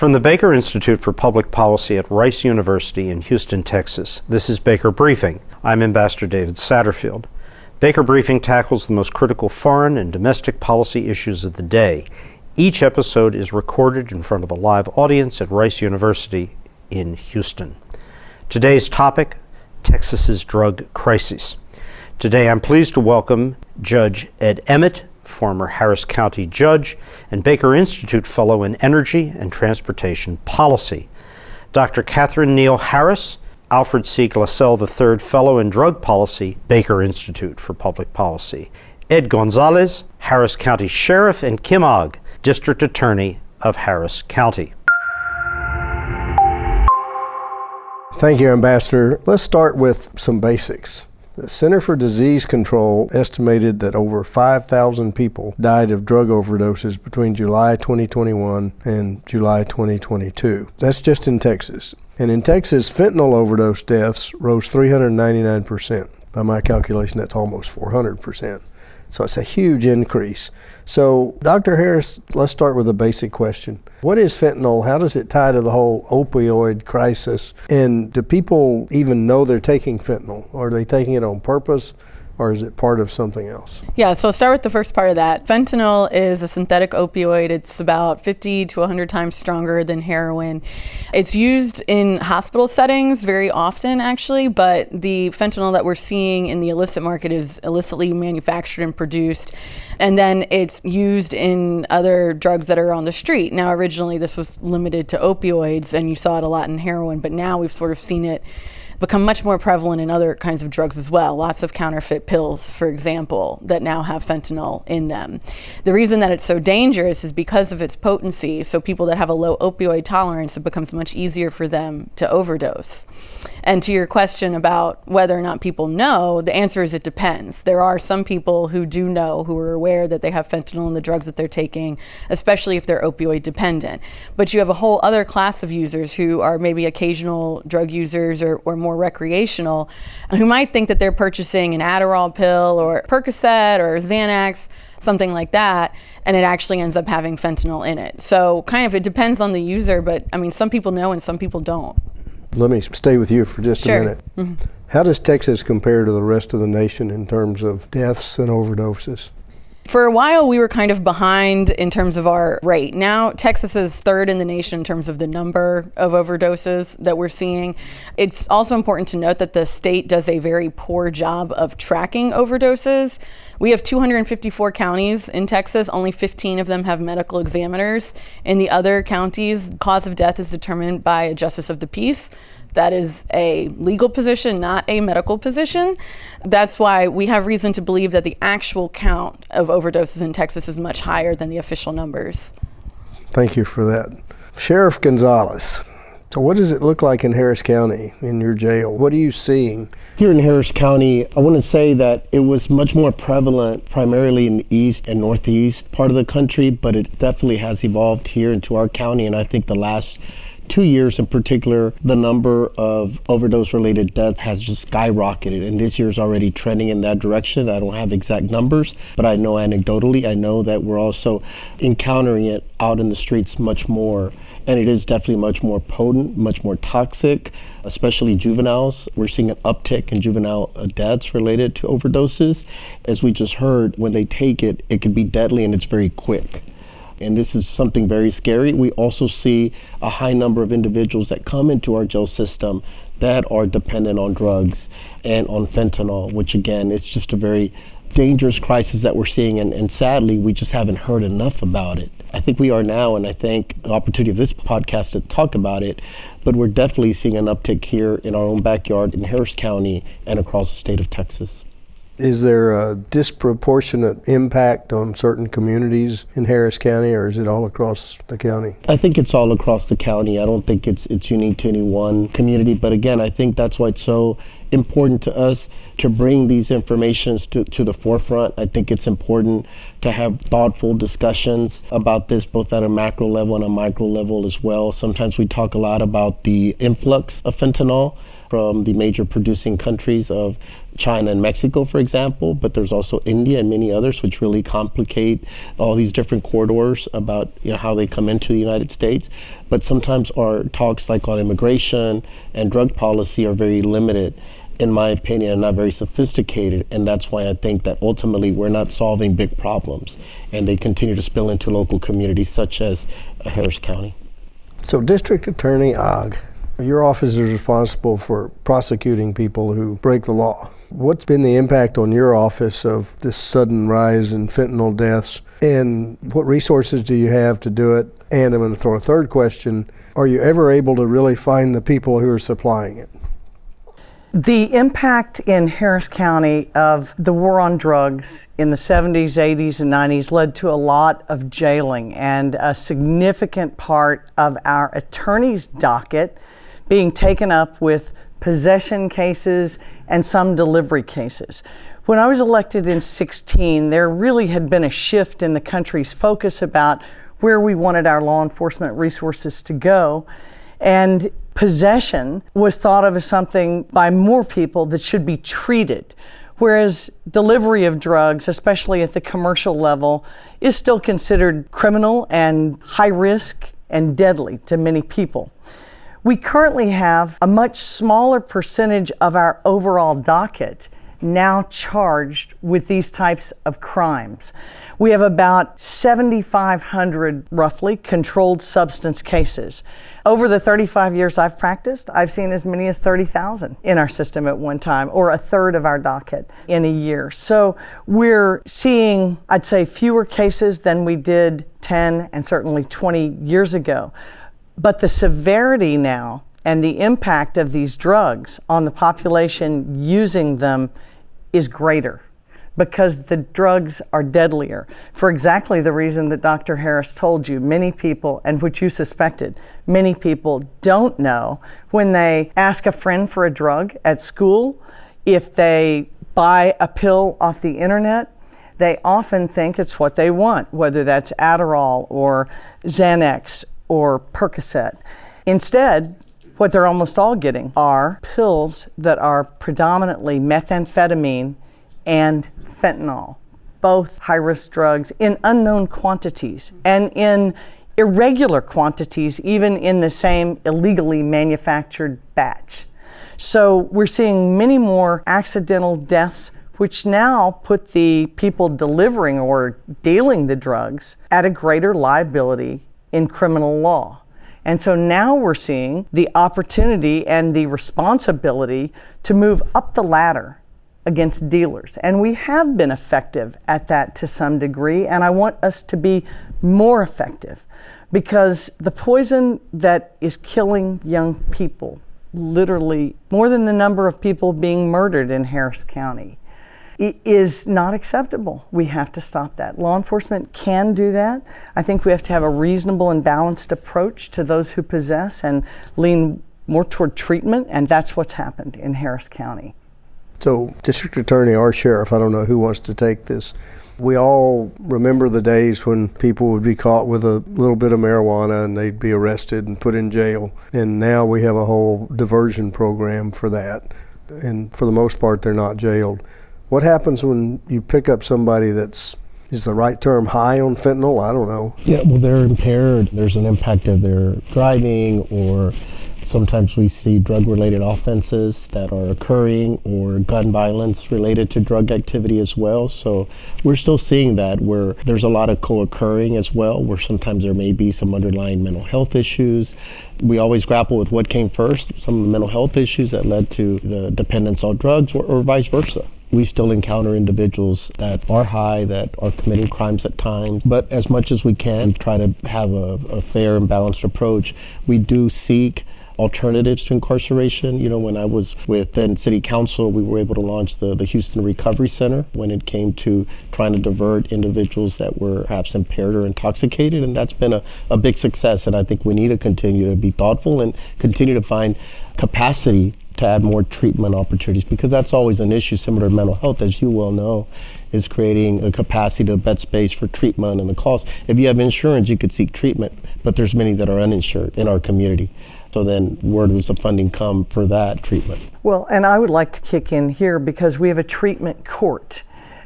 From the Baker Institute for Public Policy at Rice University in Houston, Texas, this is Baker Briefing. I'm Ambassador David Satterfield. Baker Briefing tackles the most critical foreign and domestic policy issues of the day. Each episode is recorded in front of a live audience at Rice University in Houston. Today's topic, Texas's drug crisis. Today I'm pleased to welcome Judge Ed Emmett, former Harris County judge and Baker Institute Fellow in Energy and Transportation Policy. Dr. Katharine Neill Harris, Alfred C. Glassell III Fellow in Drug Policy, Baker Institute for Public Policy. Ed Gonzalez, Harris County Sheriff, and Kim Ogg, District Attorney of Harris County. Thank you, Ambassador. Let's start with some basics. The Center for Disease Control estimated that over 5,000 people died of drug overdoses between July 2021 and July 2022. That's just in Texas. And in Texas, fentanyl overdose deaths rose 399%. By my calculation, that's almost 400%. So it's a huge increase. So, Dr. Harris, let's start with a basic question. What is fentanyl? How does it tie to the whole opioid crisis? And do people even know they're taking fentanyl? Are they taking it on purpose? Or is it part of something else? Yeah, so I'll start with the first part of that. Fentanyl is a synthetic opioid. It's about 50 to 100 times stronger than heroin. It's used in hospital settings very often, actually, but the fentanyl that we're seeing in the illicit market is illicitly manufactured and produced. And then it's used in other drugs that are on the street. Now, originally this was limited to opioids, and you saw it a lot in heroin, but now we've sort of seen it become much more prevalent in other kinds of drugs as well. Lots of counterfeit pills, for example, that now have fentanyl in them. The reason that it's so dangerous is because of its potency. So people that have a low opioid tolerance, it becomes much easier for them to overdose. And to your question about whether or not people know, the answer is it depends. There are some people who do know, who are aware that they have fentanyl in the drugs that they're taking, especially if they're opioid dependent. But you have a whole other class of users who are maybe occasional drug users or more recreational, who might think that they're purchasing an Adderall pill or Percocet or Xanax, something like that, and it actually ends up having fentanyl in it. So kind of it depends on the user, but I mean, some people know and some people don't. Let me stay with you for just a minute. Mm-hmm. How does Texas compare to the rest of the nation in terms of deaths and overdoses? For a while, we were kind of behind in terms of our rate. Now, Texas is third in the nation in terms of the number of overdoses that we're seeing. It's also important to note that the state does a very poor job of tracking overdoses. We have 254 counties in Texas. Only 15 of them have medical examiners. In the other counties, cause of death is determined by a justice of the peace. That is a legal position, not a medical position. That's why we have reason to believe that the actual count of overdoses in Texas is much higher than the official numbers. Thank you for that. Sheriff Gonzalez, so what does it look like in Harris County, in your jail? What are you seeing? Here in Harris County, I want to say that it was much more prevalent primarily in the east and northeast part of the country, but it definitely has evolved here into our county, and I think the last 2 years in particular, the number of overdose-related deaths has just skyrocketed, and this year is already trending in that direction. I don't have exact numbers, but I know anecdotally, I know that we're also encountering it out in the streets much more, and it is definitely much more potent, much more toxic, especially juveniles. We're seeing an uptick in juvenile deaths related to overdoses. As we just heard, when they take it, it can be deadly and it's very quick. And this is something very scary. We also see a high number of individuals that come into our jail system that are dependent on drugs and on fentanyl, which again, it's just a very dangerous crisis that we're seeing. And sadly, we just haven't heard enough about it. I think we are now, and I think the opportunity of this podcast to talk about it, but we're definitely seeing an uptick here in our own backyard in Harris County and across the state of Texas. Is there a disproportionate impact on certain communities in Harris County, or is it all across the county? I think it's all across the county. I don't think it's unique to any one community. But again, I think that's why it's so important to us to bring these informations to the forefront. I think it's important to have thoughtful discussions about this, both at a macro level and a micro level as well. Sometimes we talk a lot about the influx of fentanyl from the major producing countries of China and Mexico, for example, but there's also India and many others, which really complicate all these different corridors about how they come into the United States. but sometimes our talks like on immigration and drug policy are very limited, in my opinion, and not very sophisticated. And that's why I think that ultimately we're not solving big problems, and they continue to spill into local communities such as Harris County. So District Attorney Ogg, your office is responsible for prosecuting people who break the law. What's been the impact on your office of this sudden rise in fentanyl deaths, and what resources do you have to do it? And I'm going to throw a third question. Are you ever able to really find the people who are supplying it? The impact in Harris County of the war on drugs in the 70s, 80s, and 90s led to a lot of jailing, and a significant part of our attorney's docket being taken up with possession cases and some delivery cases. When I was elected in 2016, there really had been a shift in the country's focus about where we wanted our law enforcement resources to go. And possession was thought of as something by more people that should be treated, whereas delivery of drugs, especially at the commercial level, is still considered criminal and high risk and deadly to many people. We currently have a much smaller percentage of our overall docket now charged with these types of crimes. We have about 7,500 roughly controlled substance cases. Over the 35 years I've practiced, I've seen as many as 30,000 in our system at one time, or a third of our docket in a year. So we're seeing, I'd say, fewer cases than we did 10 and certainly 20 years ago. But the severity now and the impact of these drugs on the population using them is greater, because the drugs are deadlier, for exactly the reason that Dr. Harris told you. Many people, and which you suspected, many people don't know when they ask a friend for a drug at school, if they buy a pill off the internet, they often think it's what they want, whether that's Adderall or Xanax or Percocet. Instead, what they're almost all getting are pills that are predominantly methamphetamine and fentanyl, both high-risk drugs in unknown quantities and in irregular quantities, even in the same illegally manufactured batch. So we're seeing many more accidental deaths, which now put the people delivering or dealing the drugs at a greater liability in criminal law. And so now we're seeing the opportunity and the responsibility to move up the ladder against dealers. And we have been effective at that to some degree, and I want us to be more effective, because the poison that is killing young people, literally more than the number of people being murdered in Harris County, it is not acceptable. We have to stop that. Law enforcement can do that. I think we have to have a reasonable and balanced approach to those who possess and lean more toward treatment, and that's what's happened in Harris County. So, District Attorney or Sheriff, I don't know who wants to take this. We all remember the days when people would be caught with a little bit of marijuana and they'd be arrested and put in jail. And now we have a whole diversion program for that. And for the most part, they're not jailed. What happens when you pick up somebody that's, is the right term, high on fentanyl? I don't know. Yeah, well, they're impaired. There's an impact of their driving, or sometimes we see drug-related offenses that are occurring, or gun violence related to drug activity as well. So we're still seeing that, where there's a lot of co-occurring as well, where sometimes there may be some underlying mental health issues. We always grapple with what came first, some of the mental health issues that led to the dependence on drugs, or vice versa. We still encounter individuals that are high, that are committing crimes at times, but as much as we can, we try to have a fair and balanced approach. We do seek alternatives to incarceration. You know, when I was with then City Council, we were able to launch the Houston Recovery Center when it came to trying to divert individuals that were perhaps impaired or intoxicated, and that's been a big success. And I think we need to continue to be thoughtful and continue to find capacity to add more treatment opportunities, because that's always an issue similar to mental health, as you well know, is creating a capacity to bed space for treatment and the cost. If you have insurance, you could seek treatment, but there's many that are uninsured in our community. So then where does the funding come for that treatment? Well, and I would like to kick in here because we have a treatment court.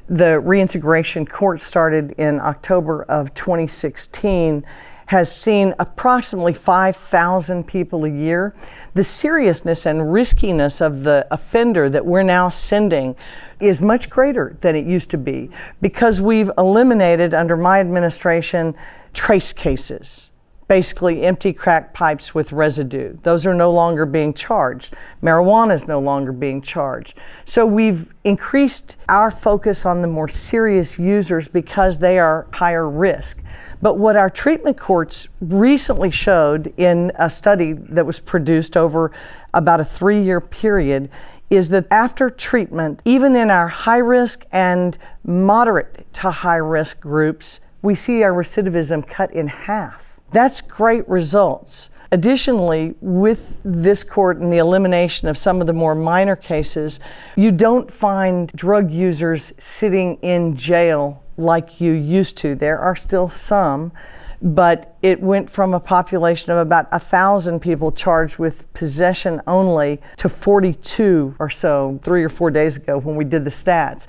The reintegration court started in October of 2016, has seen approximately 5,000 people a year. The seriousness and riskiness of the offender that we're now sending is much greater than it used to be because we've eliminated, under my administration, trace cases. Basically empty crack pipes with residue. Those are no longer being charged. Marijuana is no longer being charged. So we've increased our focus on the more serious users because they are higher risk. But what our treatment courts recently showed in a study that was produced over about a 3-year period is that after treatment, even in our high risk and moderate to high risk groups, we see our recidivism cut in half. That's great results. Additionally, with this court and the elimination of some of the more minor cases, you don't find drug users sitting in jail like you used to. There are still some, but it went from a population of about 1,000 people charged with possession only to 42 or so 3 or 4 days ago when we did the stats.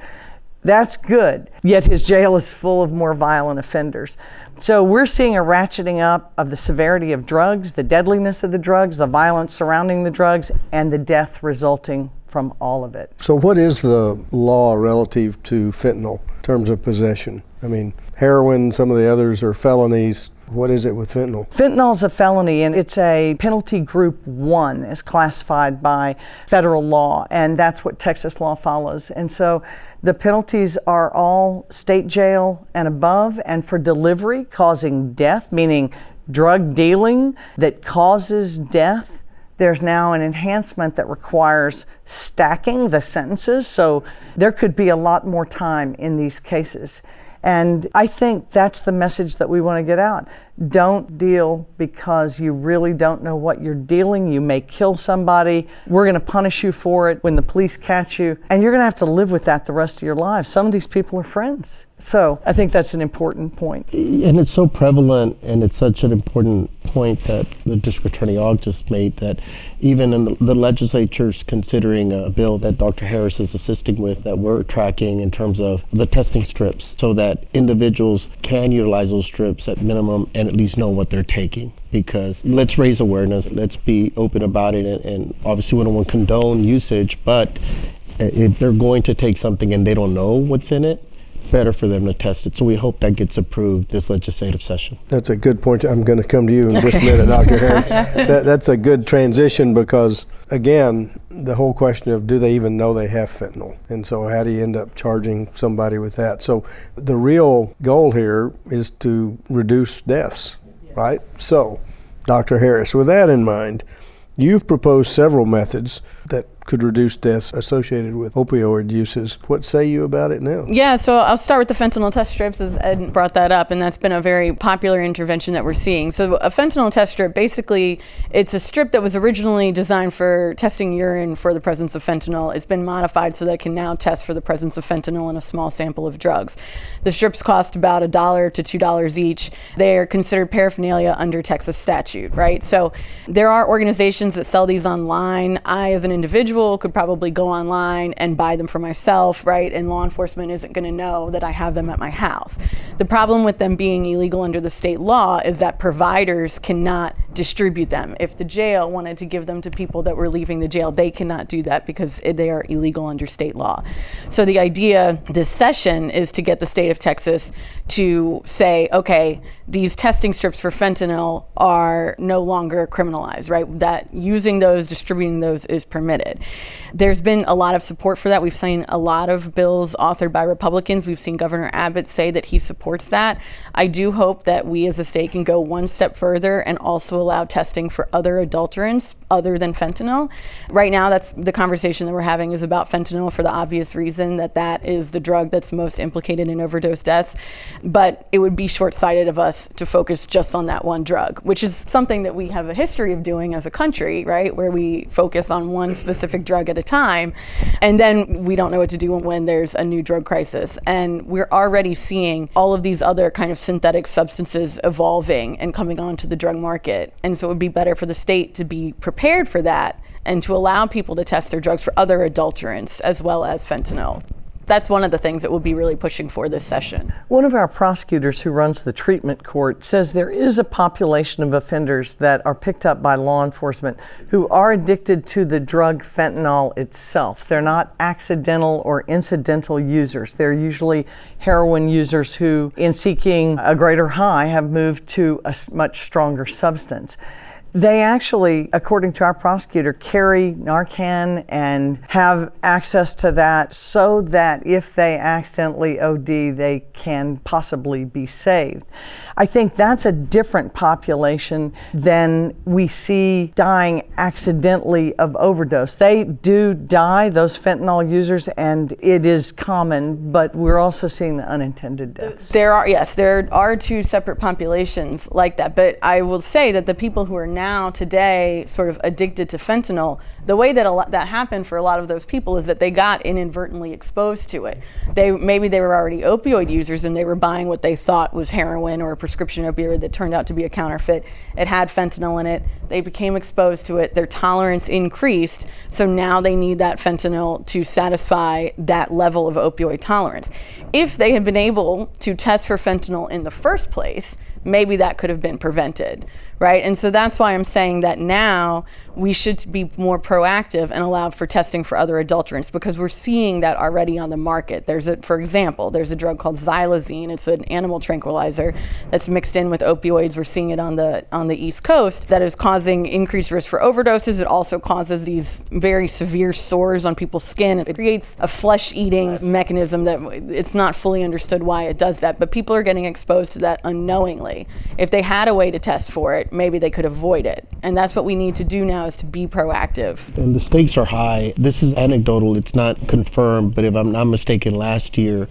That's good, yet his jail is full of more violent offenders. So we're seeing a ratcheting up of the severity of drugs, the deadliness of the drugs, the violence surrounding the drugs, and the death resulting from all of it. So what is the law relative to fentanyl in terms of possession? I mean, heroin, some of the others are felonies. What is it with fentanyl? Fentanyl is a felony, and it's a penalty group 1 as classified by federal law, and that's what Texas law follows. And so the penalties are all state jail and above, and for delivery causing death, meaning drug dealing that causes death, there's now an enhancement that requires stacking the sentences, so there could be a lot more time in these cases. And I think that's the message that we want to get out. Don't deal because you really don't know what you're dealing. You may kill somebody. We're going to punish you for it when the police catch you. And you're going to have to live with that the rest of your life. Some of these people are friends. So I think that's an important point. And it's so prevalent, and it's such an important point that the District Attorney Ogg just made, that even in the legislature's considering a bill that Dr. Harris is assisting with, that we're tracking in terms of the testing strips, so that individuals can utilize those strips at minimum and at least know what they're taking. Because let's raise awareness, let's be open about it, and obviously we don't want to condone usage, but if they're going to take something and they don't know what's in it, better for them to test it. So we hope that gets approved this legislative session. That's a good point. I'm going to come to you in just a minute, Dr. Harris. That's a good transition because, again, the whole question of do they even know they have fentanyl? And so how do you end up charging somebody with that? So the real goal here is to reduce deaths, right? So, Dr. Harris, with that in mind, you've proposed several methods that could reduce deaths associated with opioid uses. What say you about it now? Yeah, so I'll start with the fentanyl test strips, as Ed brought that up, and that's been a very popular intervention that we're seeing. So a fentanyl test strip, basically, it's a strip that was originally designed for testing urine for the presence of fentanyl. It's been modified so that it can now test for the presence of fentanyl in a small sample of drugs. The strips cost about $1 to $2 each. They are considered paraphernalia under Texas statute, right? So there are organizations that sell these online. I, as an individual, could probably go online and buy them for myself, right? And law enforcement isn't going to know that I have them at my house. The problem with them being illegal under the state law is that providers cannot distribute them. If the jail wanted to give them to people that were leaving the jail, they cannot do that because they are illegal under state law. So the idea this session is to get the state of Texas to say, okay, these testing strips for fentanyl are no longer criminalized, right? That using those, distributing those is permitted. There's been a lot of support for that. We've seen a lot of bills authored by Republicans. We've seen Governor Abbott say that he supports that. I do hope that we as a state can go one step further and also allow testing for other adulterants other than fentanyl. Right now, that's the conversation that we're having is about fentanyl for the obvious reason that that is the drug that's most implicated in overdose deaths. But it would be short-sighted of us to focus just on that one drug, which is something that we have a history of doing as a country, right? Where we focus on one specific drug at a time, and then we don't know what to do when there's a new drug crisis. And we're already seeing all of these other kind of synthetic substances evolving and coming onto the drug market. And so it would be better for the state to be prepared for that and to allow people to test their drugs for other adulterants as well as fentanyl. That's one of the things that we'll be really pushing for this session. One of our prosecutors who runs the treatment court says there is a population of offenders that are picked up by law enforcement who are addicted to the drug fentanyl itself. They're not accidental or incidental users. They're usually heroin users who, in seeking a greater high, have moved to a much stronger substance. They actually, according to our prosecutor, carry Narcan and have access to that so that if they accidentally OD, they can possibly be saved. I think that's a different population than we see dying accidentally of overdose. They do die, those fentanyl users, and it is common, but we're also seeing the unintended deaths. There are two separate populations like that, but I will say that the people who are now today sort of addicted to fentanyl, the way that that happened for a lot of those people is that they got inadvertently exposed to it. Maybe they were already opioid users and they were buying what they thought was heroin or a prescription opioid that turned out to be a counterfeit. It had fentanyl in it. They became exposed to it. Their tolerance increased. So now they need that fentanyl to satisfy that level of opioid tolerance. If they had been able to test for fentanyl in the first place, maybe that could have been prevented, right? And so that's why I'm saying that now we should be more proactive and allow for testing for other adulterants, because we're seeing that already on the market. For example, there's a drug called xylazine. It's an animal tranquilizer that's mixed in with opioids. We're seeing it on the East Coast that is causing increased risk for overdoses. It also causes these very severe sores on people's skin. It creates a flesh-eating mechanism that it's not fully understood why it does that, but people are getting exposed to that unknowingly. If they had a way to test for it, maybe they could avoid it. And that's what we need to do now, is to be proactive. And the stakes are high. This is anecdotal, it's not confirmed, but if I'm not mistaken, last year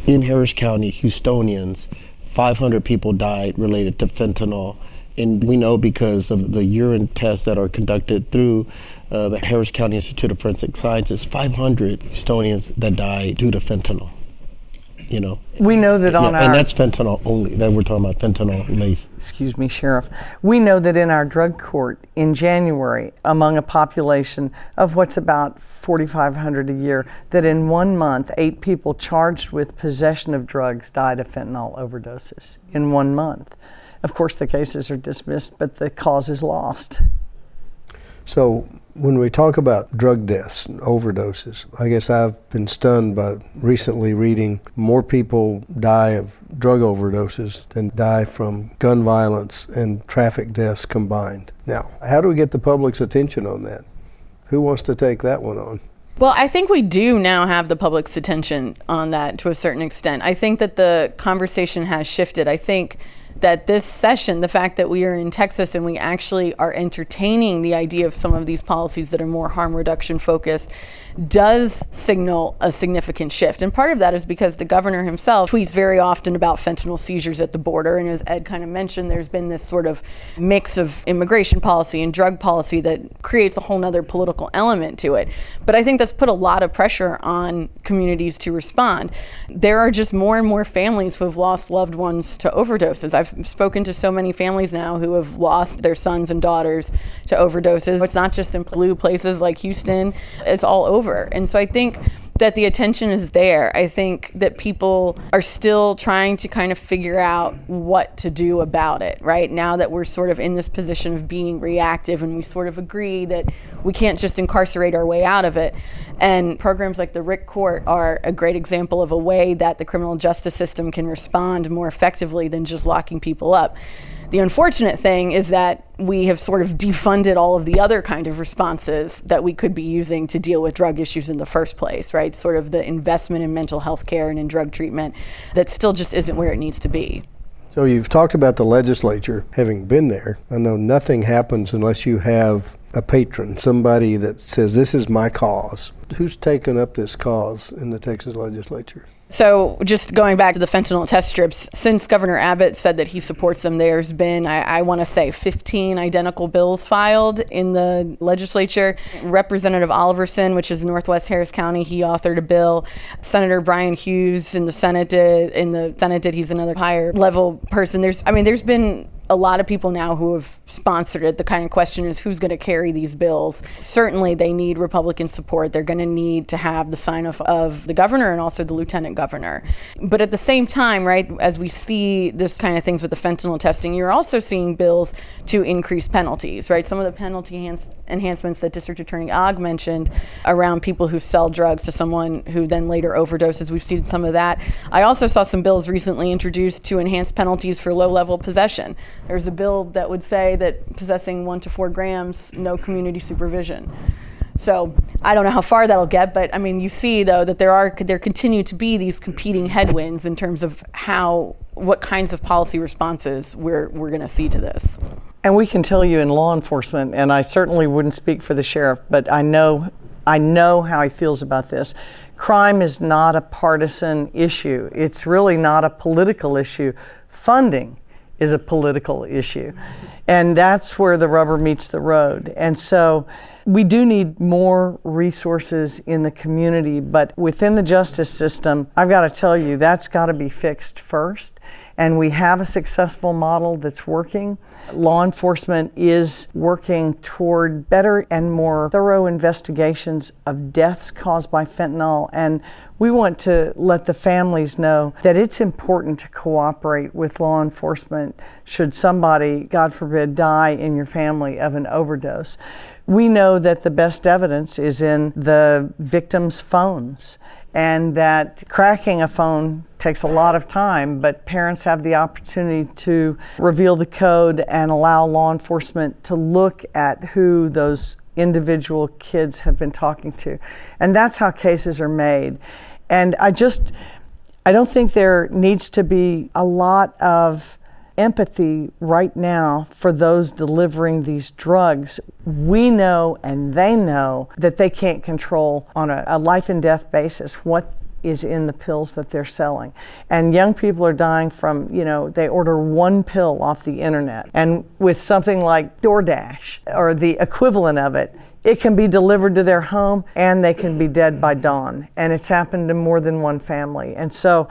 in Harris County, Houstonians, 500 people died related to fentanyl. And we know because of the urine tests that are conducted through the Harris County Institute of Forensic Sciences, 500 Houstonians that died due to fentanyl. We know that and that's fentanyl only, that we're talking about fentanyl laced. Excuse me, Sheriff. We know that in our drug court in January, among a population of what's about 4,500 a year, that in 1 month, 8 people charged with possession of drugs died of fentanyl overdoses in 1 month. Of course, the cases are dismissed, but the cause is lost. So when we talk about drug deaths and overdoses, I guess I've been stunned by recently reading more people die of drug overdoses than die from gun violence and traffic deaths combined. Now, how do we get the public's attention on that? Who wants to take that one on? Well, I think we do now have the public's attention on that to a certain extent. I think that the conversation has shifted. I think that this session, the fact that we are in Texas and we actually are entertaining the idea of some of these policies that are more harm reduction focused, does signal a significant shift. And part of that is because the governor himself tweets very often about fentanyl seizures at the border. And as Ed kind of mentioned, there's been this sort of mix of immigration policy and drug policy that creates a whole nother political element to it. But I think that's put a lot of pressure on communities to respond. There are just more and more families who have lost loved ones to overdoses. I've spoken to so many families now who have lost their sons and daughters to overdoses. It's not just in blue places like Houston, it's all over. And so I think that the attention is there. I think that people are still trying to kind of figure out what to do about it, right? Now that we're sort of in this position of being reactive and we sort of agree that we can't just incarcerate our way out of it. And programs like the RIC Court are a great example of a way that the criminal justice system can respond more effectively than just locking people up. The unfortunate thing is that we have sort of defunded all of the other kind of responses that we could be using to deal with drug issues in the first place, right? Sort of the investment in mental health care and in drug treatment that still just isn't where it needs to be. So you've talked about the legislature having been there. I know nothing happens unless you have a patron, somebody that says, this is my cause. Who's taken up this cause in the Texas legislature? So just going back to the fentanyl test strips, since Governor Abbott said that he supports them, there's been, I want to say, 15 identical bills filed in the legislature. Representative Oliverson, which is Northwest Harris County, he authored a bill. Senator Brian Hughes in the Senate did. He's another higher level person. There's been a lot of people now who have sponsored it. The kind of question is who's going to carry these bills. Certainly they need Republican support. They're going to need to have the sign off of the governor and also the lieutenant governor. But at the same time, right, as we see this kind of things with the fentanyl testing, you're also seeing bills to increase penalties, right? Some of the penalty enhancements that District Attorney Ogg mentioned around people who sell drugs to someone who then later overdoses, we've seen some of that. I also saw some bills recently introduced to enhance penalties for low-level possession. There's a bill that would say that possessing 1 to 4 grams, no community supervision. So I don't know how far that'll get, but I mean, you see though that there continue to be these competing headwinds in terms of what kinds of policy responses we're going to see to this. And we can tell you in law enforcement, and I certainly wouldn't speak for the sheriff, but I know how he feels about this. Crime is not a partisan issue. It's really not a political issue. Funding is a political issue. And that's where the rubber meets the road. And so we do need more resources in the community, but within the justice system, I've got to tell you, that's got to be fixed first. And we have a successful model that's working. Law enforcement is working toward better and more thorough investigations of deaths caused by fentanyl. And we want to let the families know that it's important to cooperate with law enforcement should somebody, God forbid, die in your family of an overdose. We know that the best evidence is in the victims' phones, and that cracking a phone takes a lot of time, but parents have the opportunity to reveal the code and allow law enforcement to look at who those individual kids have been talking to. And that's how cases are made. And I don't think there needs to be a lot of empathy right now for those delivering these drugs. We know and they know that they can't control on a life and death basis what is in the pills that they're selling. And young people are dying from, they order one pill off the internet. And with something like DoorDash or the equivalent of it, it can be delivered to their home and they can be dead by dawn. And it's happened to more than one family. And so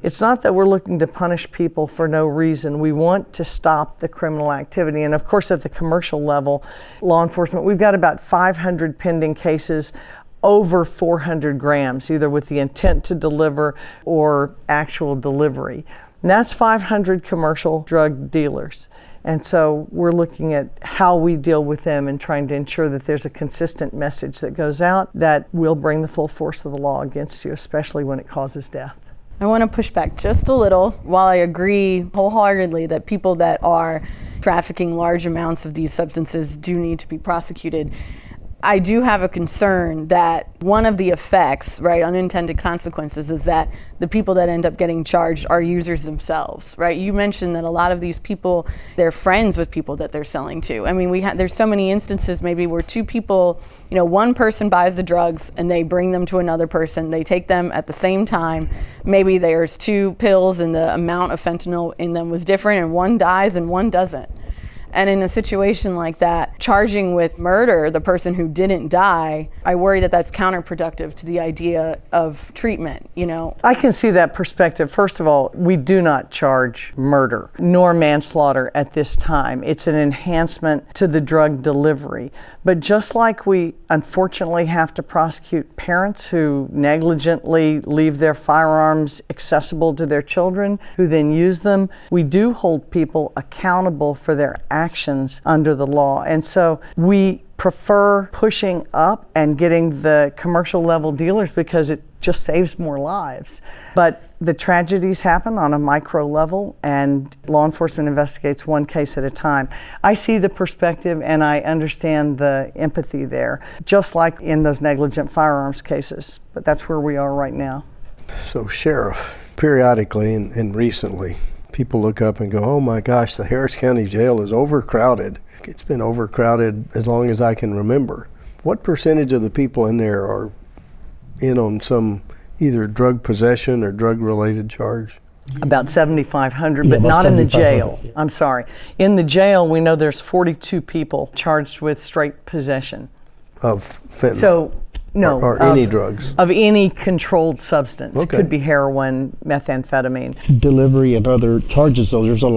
it's not that we're looking to punish people for no reason. We want to stop the criminal activity. And of course, at the commercial level, law enforcement, we've got about 500 pending cases over 400 grams, either with the intent to deliver or actual delivery. And that's 500 commercial drug dealers. And so we're looking at how we deal with them and trying to ensure that there's a consistent message that goes out that will bring the full force of the law against you, especially when it causes death. I want to push back just a little. While I agree wholeheartedly that people that are trafficking large amounts of these substances do need to be prosecuted, I do have a concern that one of the effects, right, unintended consequences, is that the people that end up getting charged are users themselves, right? You mentioned that a lot of these people, they're friends with people that they're selling to. I mean, there's so many instances maybe where two people, one person buys the drugs and they bring them to another person. They take them at the same time. Maybe there's 2 pills and the amount of fentanyl in them was different, and one dies and one doesn't. And in a situation like that, charging with murder the person who didn't die, I worry that that's counterproductive to the idea of treatment, I can see that perspective. First of all, we do not charge murder nor manslaughter at this time. It's an enhancement to the drug delivery. But just like we unfortunately have to prosecute parents who negligently leave their firearms accessible to their children, who then use them, we do hold people accountable for their actions under the law. And so we prefer pushing up and getting the commercial level dealers because it just saves more lives. But the tragedies happen on a micro level, and law enforcement investigates one case at a time. I see the perspective and I understand the empathy there, just like in those negligent firearms cases. But that's where we are right now. So, Sheriff, periodically and recently, people look up and go, oh my gosh, the Harris County Jail is overcrowded. It's been overcrowded as long as I can remember. What percentage of the people in there are in on some either drug possession or drug-related charge? About 7,500, but not in the jail. Yeah. I'm sorry. In the jail, we know there's 42 people charged with straight possession Of fentanyl? So No, Or any drugs? Of any controlled substance. Okay. Could be heroin, methamphetamine. Delivery and other charges, though, there's a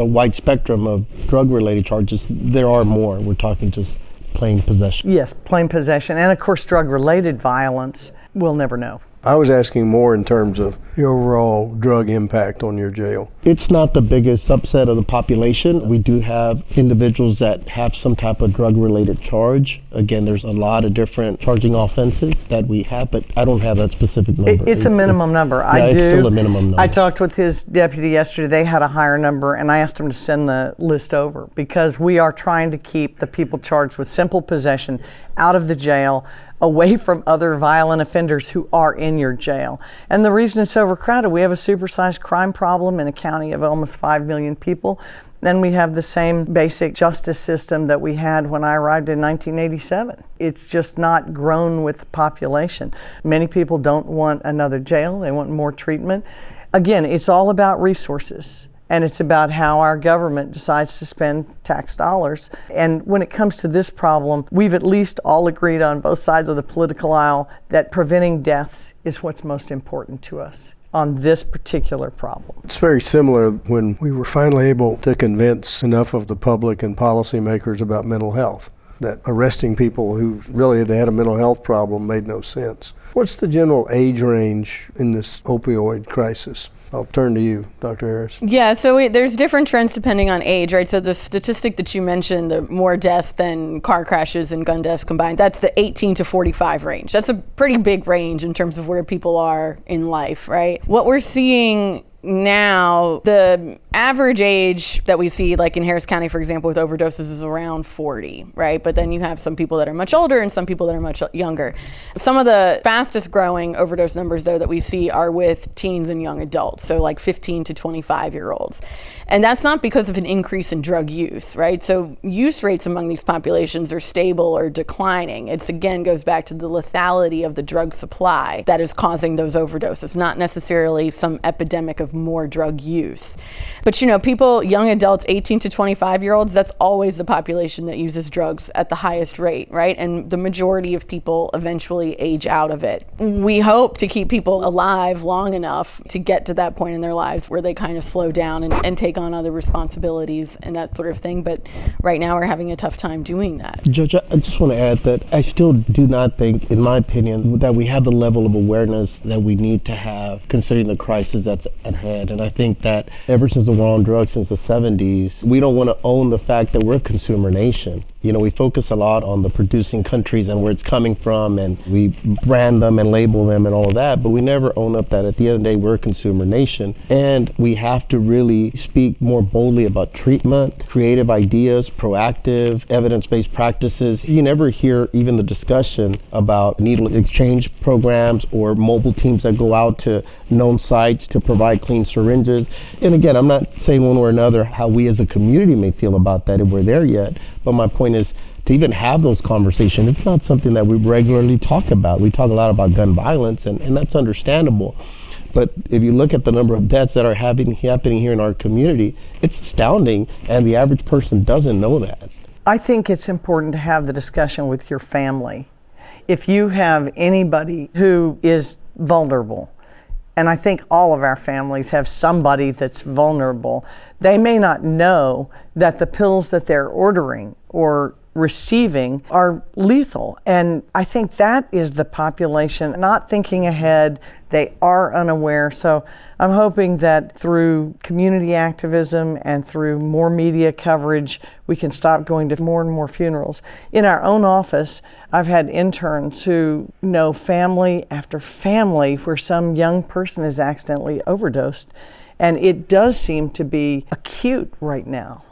wide spectrum of drug-related charges. There are more. We're talking just plain possession. Yes, plain possession. And of course, drug-related violence, we'll never know. I was asking more in terms of the overall drug impact on your jail. It's not the biggest subset of the population. We do have individuals that have some type of drug-related charge. Again, there's a lot of different charging offenses that we have, but I don't have that specific number. It's a minimum number. Yeah, I do. It's still a minimum number. I talked with his deputy yesterday. They had a higher number, and I asked him to send the list over because we are trying to keep the people charged with simple possession out of the jail, away from other violent offenders who are in your jail. And the reason it's overcrowded, we have a supersized crime problem in a county of almost 5 million people. Then we have the same basic justice system that we had when I arrived in 1987. It's just not grown with the population. Many people don't want another jail, they want more treatment. Again, it's all about resources. And it's about how our government decides to spend tax dollars. And when it comes to this problem, we've at least all agreed on both sides of the political aisle that preventing deaths is what's most important to us on this particular problem. It's very similar when we were finally able to convince enough of the public and policymakers about mental health, that arresting people who really they had a mental health problem made no sense. What's the general age range in this opioid crisis? I'll turn to you, Dr. Harris. Yeah, so there's different trends depending on age, right? So the statistic that you mentioned, the more deaths than car crashes and gun deaths combined, that's the 18 to 45 range. That's a pretty big range in terms of where people are in life, right? What we're seeing now, the average age that we see, like in Harris County, for example, with overdoses is around 40, right? But then you have some people that are much older and some people that are much younger. Some of the fastest growing overdose numbers, though, that we see are with teens and young adults, so like 15 to 25-year-olds. And that's not because of an increase in drug use, right? So use rates among these populations are stable or declining. It's, again, goes back to the lethality of the drug supply that is causing those overdoses, not necessarily some epidemic of more drug use. But people, young adults, 18 to 25-year-olds, that's always the population that uses drugs at the highest rate, right? And the majority of people eventually age out of it. We hope to keep people alive long enough to get to that point in their lives where they kind of slow down and take on other responsibilities and that sort of thing. But right now we're having a tough time doing that. Judge, I just want to add that I still do not think, in my opinion, that we have the level of awareness that we need to have considering the crisis that's at hand. And I think that ever since the war on drugs, since the 70s, we don't want to own the fact that we're a consumer nation. We focus a lot on the producing countries and where it's coming from, and we brand them and label them and all of that, but we never own up that at the end of the day, we're a consumer nation. And we have to really speak more boldly about treatment, creative ideas, proactive, evidence-based practices. You never hear even the discussion about needle exchange programs or mobile teams that go out to known sites to provide clean syringes. And again, I'm not saying one way or another how we as a community may feel about that if we're there yet, but my point is to even have those conversations. It's not something that we regularly talk about. We talk a lot about gun violence, and that's understandable. But if you look at the number of deaths that are happening here in our community, it's astounding, and the average person doesn't know that. I think it's important to have the discussion with your family. If you have anybody who is vulnerable, and I think all of our families have somebody that's vulnerable, they may not know that the pills that they're ordering or receiving are lethal. And I think that is the population not thinking ahead. They are unaware. So I'm hoping that through community activism and through more media coverage, we can stop going to more and more funerals. In our own office, I've had interns who know family after family where some young person is accidentally overdosed. And it does seem to be acute right now.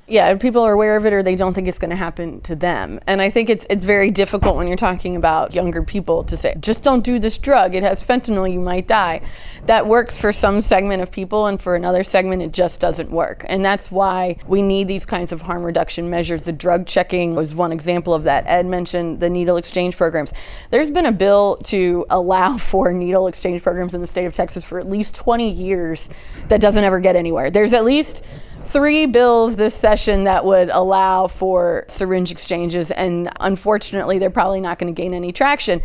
Yeah, people are aware of it or they don't think it's going to happen to them. And I think it's very difficult when you're talking about younger people to say, just don't do this drug. It has fentanyl, you might die. That works for some segment of people, and for another segment, it just doesn't work. And that's why we need these kinds of harm reduction measures. The drug checking was one example of that. Ed mentioned the needle exchange programs. There's been a bill to allow for needle exchange programs in the state of Texas for at least 20 years that doesn't ever get anywhere. There's at least 3 bills this session that would allow for syringe exchanges, and unfortunately, they're probably not going to gain any traction.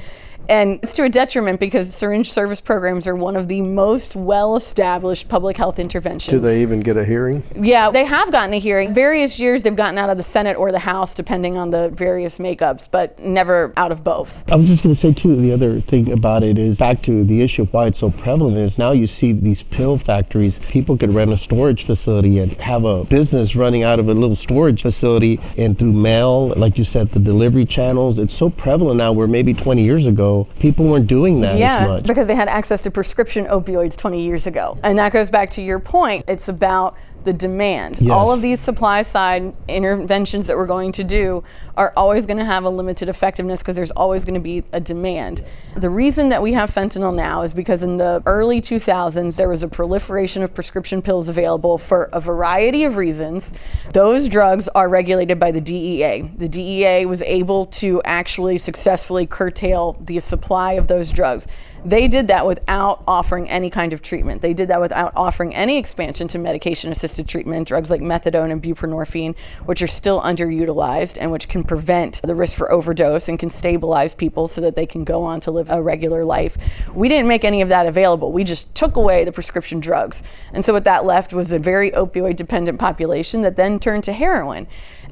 And it's to a detriment because syringe service programs are one of the most well-established public health interventions. Do they even get a hearing? Yeah, they have gotten a hearing. Various years they've gotten out of the Senate or the House, depending on the various makeups, but never out of both. I was just going to say, too, the other thing about it is back to the issue of why it's so prevalent is now you see these pill factories. People could rent a storage facility and have a business running out of a little storage facility, and through mail, like you said, the delivery channels. It's so prevalent now where maybe 20 years ago, people weren't doing that as much. Because they had access to prescription opioids 20 years ago. And that goes back to your point. It's about the demand. Yes. All of these supply side interventions that we're going to do are always going to have a limited effectiveness because there's always going to be a demand. The reason that we have fentanyl now is because in the early 2000s there was a proliferation of prescription pills available for a variety of reasons. Those drugs are regulated by the DEA. The DEA was able to actually successfully curtail the supply of those drugs. They did that without offering any kind of treatment. They did that without offering any expansion to medication-assisted treatment, drugs like methadone and buprenorphine, which are still underutilized and which can prevent the risk for overdose and can stabilize people so that they can go on to live a regular life. We didn't make any of that available. We just took away the prescription drugs. And so what that left was a very opioid-dependent population that then turned to heroin.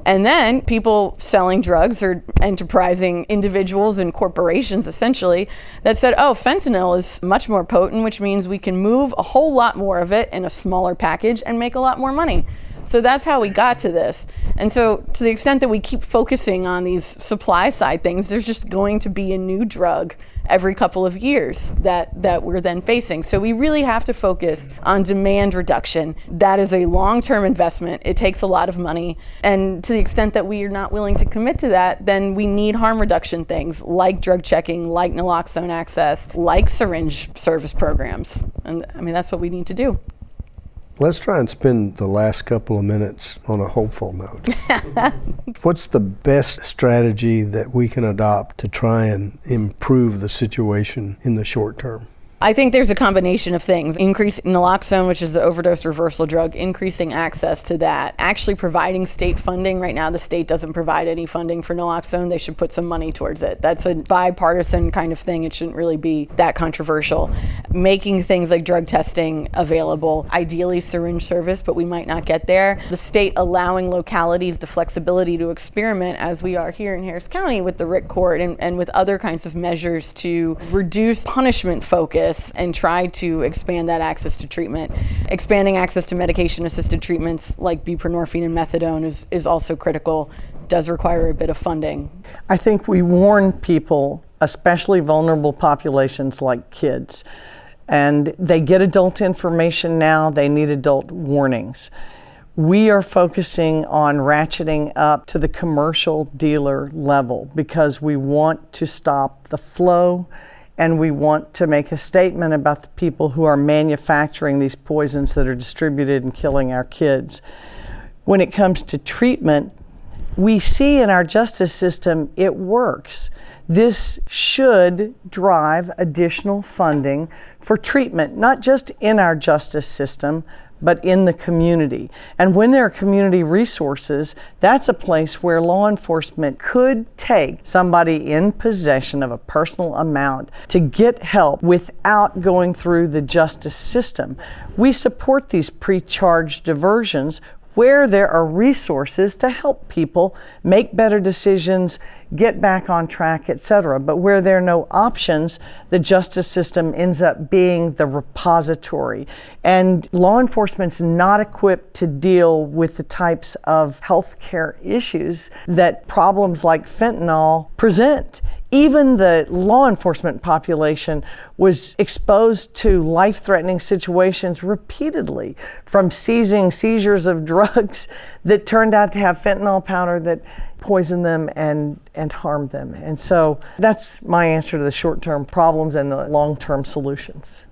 And then people selling drugs or enterprising individuals and corporations essentially that said, oh, fentanyl is much more potent, which means we can move a whole lot more of it in a smaller package and make a lot more money. So that's how we got to this. And so to the extent that we keep focusing on these supply side things, there's just going to be a new drug every couple of years that we're then facing. So we really have to focus on demand reduction. That is a long-term investment. It takes a lot of money. And to the extent that we are not willing to commit to that, then we need harm reduction things like drug checking, like naloxone access, like syringe service programs. And I mean, that's what we need to do. Let's try and spend the last couple of minutes on a hopeful note. What's the best strategy that we can adopt to try and improve the situation in the short term? I think there's a combination of things. Increasing naloxone, which is the overdose reversal drug, increasing access to that. Actually providing state funding. Right now the state doesn't provide any funding for naloxone. They should put some money towards it. That's a bipartisan kind of thing. It shouldn't really be that controversial. Making things like drug testing available. Ideally syringe service, but we might not get there. The state allowing localities the flexibility to experiment, as we are here in Harris County with the RIC court and with other kinds of measures to reduce punishment focus and try to expand that access to treatment. Expanding access to medication-assisted treatments like buprenorphine and methadone is also critical. Does require a bit of funding. I think we warn people, especially vulnerable populations like kids, and they get adult information now, they need adult warnings. We are focusing on ratcheting up to the commercial dealer level because we want to stop the flow. And we want to make a statement about the people who are manufacturing these poisons that are distributed and killing our kids. When it comes to treatment, we see in our justice system it works. This should drive additional funding for treatment, not just in our justice system, but in the community. And when there are community resources, that's a place where law enforcement could take somebody in possession of a personal amount to get help without going through the justice system. We support these pre-charged diversions where there are resources to help people make better decisions, get back on track, etc. But where there are no options, the justice system ends up being the repository. And law enforcement's not equipped to deal with the types of healthcare issues that problems like fentanyl present. Even the law enforcement population was exposed to life-threatening situations repeatedly, from seizures of drugs that turned out to have fentanyl powder that poisoned them and harmed them. And so that's my answer to the short-term problems and the long-term solutions.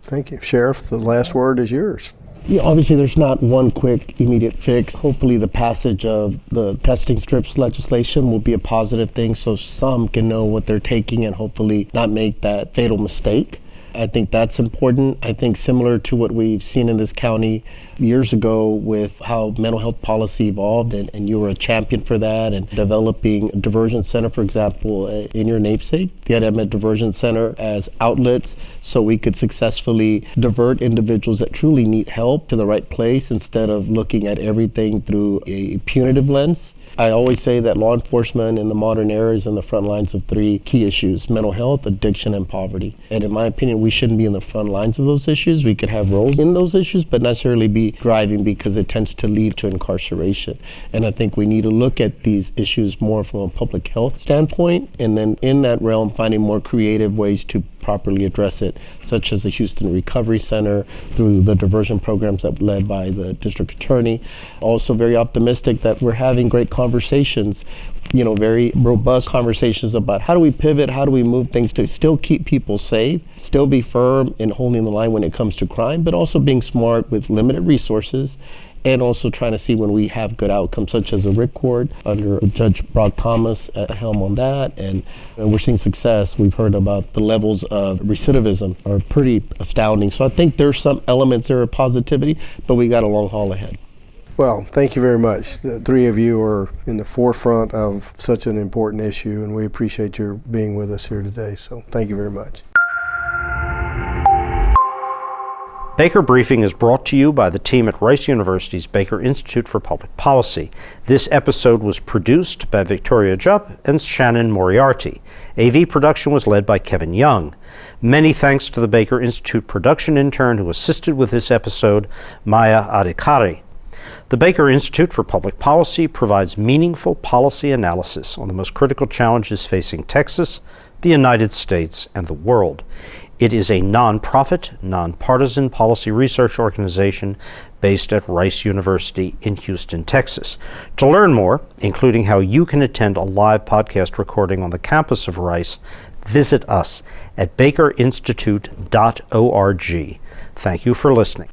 Thank you. Sheriff, the last word is yours. Yeah, obviously there's not one quick immediate fix. Hopefully the passage of the testing strips legislation will be a positive thing so some can know what they're taking and hopefully not make that fatal mistake. I think that's important. I think similar to what we've seen in this county years ago with how mental health policy evolved, and you were a champion for that, and developing a diversion center, for example, in your namesake, the Emmett Diversion Center, as outlets so we could successfully divert individuals that truly need help to the right place instead of looking at everything through a punitive lens. I always say that law enforcement in the modern era is in the front lines of three key issues: mental health, addiction, and poverty. And in my opinion, we shouldn't be in the front lines of those issues. We could have roles in those issues, but not necessarily be driving, because it tends to lead to incarceration. And I think we need to look at these issues more from a public health standpoint, and then in that realm, finding more creative ways to properly address it, such as the Houston Recovery Center through the diversion programs that led by the district attorney. Also very optimistic that we're having great conversations, very robust conversations about how do we pivot, how do we move things to still keep people safe, still be firm in holding the line when it comes to crime, but also being smart with limited resources, and also trying to see when we have good outcomes, such as a ripcord under Judge Brock Thomas at the helm on that, and we're seeing success. We've heard about the levels of recidivism are pretty astounding. So I think there's some elements there of positivity, but we got a long haul ahead. Well, thank you very much. The three of you are in the forefront of such an important issue, and we appreciate your being with us here today. So thank you very much. Baker Briefing is brought to you by the team at Rice University's Baker Institute for Public Policy. This episode was produced by Victoria Jupp and Shannon Moriarty. AV production was led by Kevin Young. Many thanks to the Baker Institute production intern who assisted with this episode, Maya Adhikari. The Baker Institute for Public Policy provides meaningful policy analysis on the most critical challenges facing Texas, the United States, and the world. It is a nonprofit, nonpartisan policy research organization based at Rice University in Houston, Texas. To learn more, including how you can attend a live podcast recording on the campus of Rice, visit us at bakerinstitute.org. Thank you for listening.